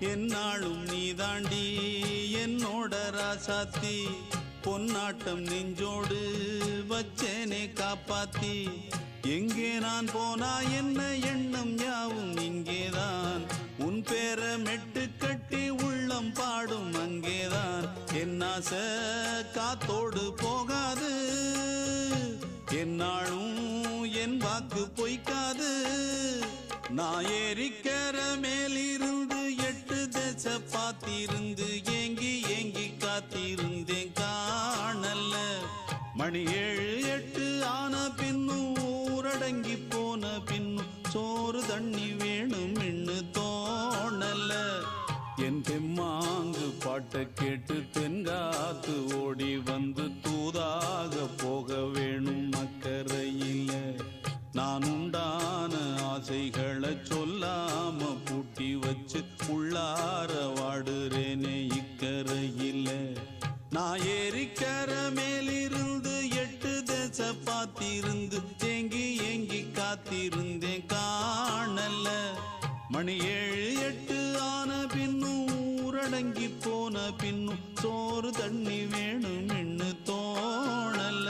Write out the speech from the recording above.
என்னாலும் நீதாண்டி என்னோட ராசாத்தி பொன்னாட்டம் நெஞ்சோடு வச்சேனே காப்பாத்தி எங்கே நான் போனா என்ன எண்ணம் யாவும் இங்கேதான் உன் பேர மெட்டு கட்டி உள்ளம் பாடும் அங்கேதான் என்னாச காத்தோடு போகாது என்னாலும் என் வாக்கு பொய்க்காது நான் ஏறிக்கர மேலிருந்து 8 தேச பாத்திருந்து ஏங்கி ஏங்கி காத்திருந்தேன் காணல்ல மணி 7 8 ஆன பின்னும் ஊரடங்கி போன பின்னும் சோறு தண்ணி வேணும் இன்னு தோணல என் தெம்மாங்கு பாட்டை கேட்டு தென்காத்து ஓடி வந்து தூதாக போக வேணும் அக்கறையில நான் உண்டான ஆசைகளை சொல்லாம பூட்டி வச்சு உள்ளார வாடுறேனே இக்கரையில நான் ஏறிக்கர மேலிருந்து 8 தேச பாத்திருந்து ஏங்கி ஏங்கி காத்திருந்தேன் காணல மணி 7 8 ஆன பின்னும் ஊரடங்கி போன பின்னும் சோறு தண்ணி வேணும் இன்னு தோணல